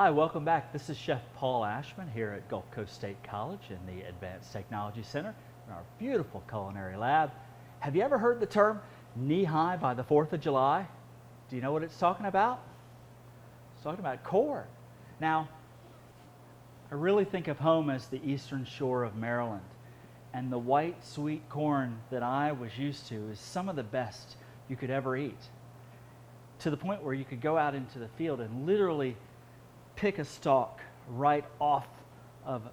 Hi, welcome back. This is Chef Paul Ashman here at Gulf Coast State College in the Advanced Technology Center in our beautiful culinary lab. Have you ever heard the term knee-high by the 4th of July? Do you know what it's talking about? It's talking about corn. Now, I really think of home as the eastern shore of Maryland, and the white, sweet corn that I was used to is some of the best you could ever eat, to the point where you could go out into the field and literally pick a stalk right off of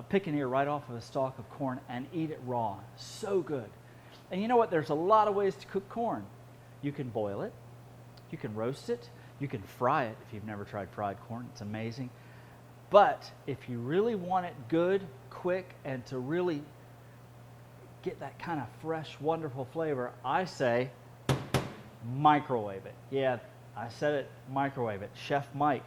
pick an ear right off of a stalk of corn and eat it raw. So good. And you know what? There's a lot of ways to cook corn. You can boil it, you can roast it, you can fry it if you've never tried fried corn. It's amazing. But if you really want it good, quick, and to really get that kind of fresh, wonderful flavor, I say microwave it. Yeah, I said it, microwave it. Chef Mike.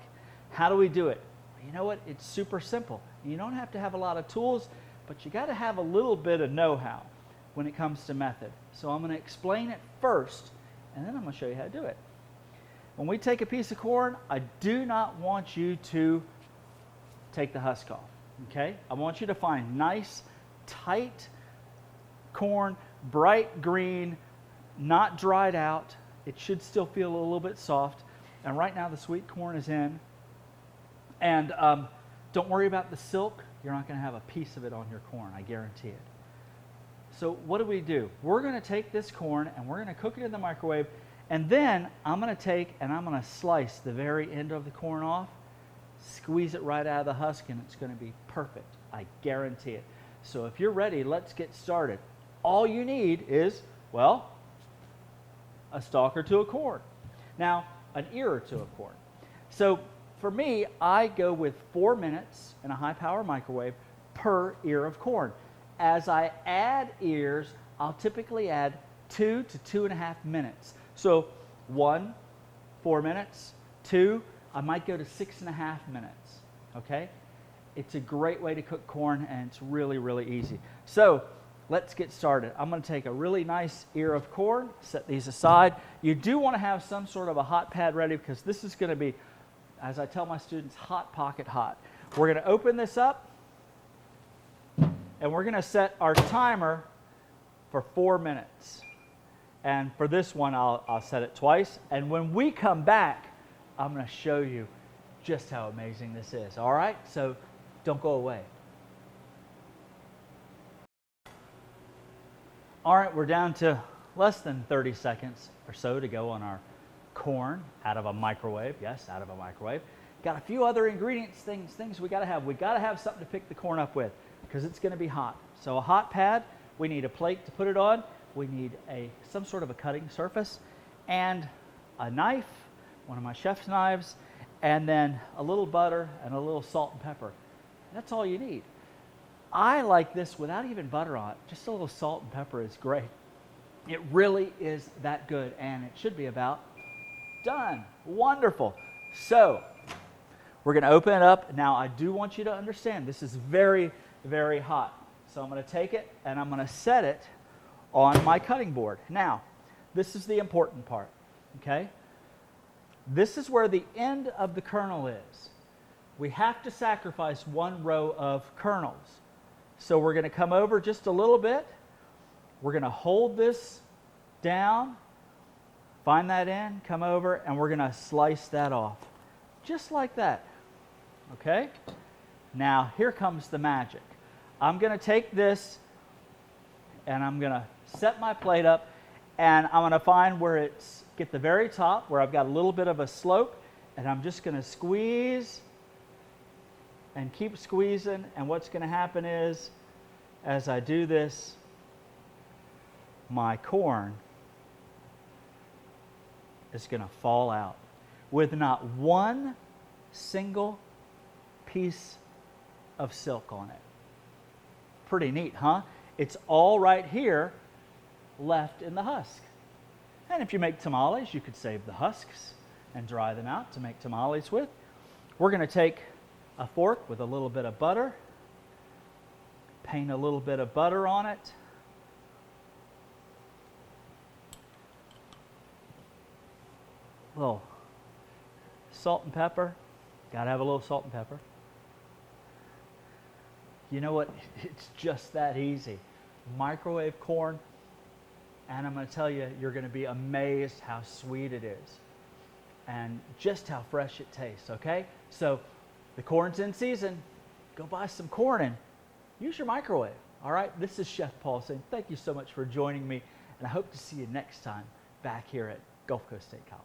How do we do it? You know what? It's super simple. You don't have to have a lot of tools, but you got to have a little bit of know-how when it comes to method. So I'm going to explain it first, and then I'm going to show you how to do it. When we take a piece of corn, I do not want you to take the husk off, okay? I want you to find nice, tight corn, bright green, not dried out. It should still feel a little bit soft. And right now the sweet corn is in. And don't worry about the silk. You're not going to have a piece of it on your corn, I guarantee it. So what do? We're going to take this corn and we're going to cook it in the microwave. And then I'm going to take and I'm going to slice the very end of the corn off, squeeze it right out of the husk, and it's going to be perfect. I guarantee it. So if you're ready, let's get started. All you need is, well, a stalk or two of corn. Now, an ear or two of corn. So for me, I go with 4 minutes in a high-power microwave per ear of corn. As I add ears, I'll typically add 2 to 2.5 minutes. So 1, 4 minutes. 2, I might go to 6.5 minutes. Okay? It's a great way to cook corn, and it's really, really easy. So let's get started. I'm going to take a really nice ear of corn, set these aside. You do want to have some sort of a hot pad ready because this is going to be, as I tell my students, hot pocket hot. We're going to open this up and we're going to set our timer for 4 minutes. And for this one, I'll set it twice. And when we come back, I'm going to show you just how amazing this is. All right? So don't go away. All right, we're down to less than 30 seconds or so to go on our corn out of a microwave. Yes, out of a microwave. Got a few other ingredients, things we got to have. We got to have something to pick the corn up with because it's going to be hot. So a hot pad, we need a plate to put it on. We need some sort of a cutting surface and a knife, one of my chef's knives, and then a little butter and a little salt and pepper. That's all you need. I like this without even butter on it. Just a little salt and pepper is great. It really is that good, and it should be about done. Wonderful. So we're going to open it up. Now, I do want you to understand this is very, very hot. So I'm going to take it, and I'm going to set it on my cutting board. Now, this is the important part, okay? This is where the end of the kernel is. We have to sacrifice 1 row of kernels. So we're going to come over just a little bit. We're going to hold this down, find that end, come over, and we're going to slice that off. Just like that. Okay? Now, here comes the magic. I'm going to take this, and I'm going to set my plate up, and I'm going to find where it's, get the very top, where I've got a little bit of a slope, and I'm just going to squeeze and keep squeezing, and what's going to happen is, as I do this, my corn is going to fall out with not one single piece of silk on it. Pretty neat, huh? It's all right here left in the husk. And if you make tamales, you could save the husks and dry them out to make tamales with. We're going to take a fork with a little bit of butter, paint a little bit of butter on it, a little salt and pepper, Gotta have a little salt and pepper. You know what? It's just that easy. Microwave corn, and I'm going to tell you, you're going to be amazed how sweet it is and just how fresh it tastes, okay? So the corn's in season. Go buy some corn and use your microwave, all right? This is Chef Paul saying thank you so much for joining me, and I hope to see you next time back here at Gulf Coast State College.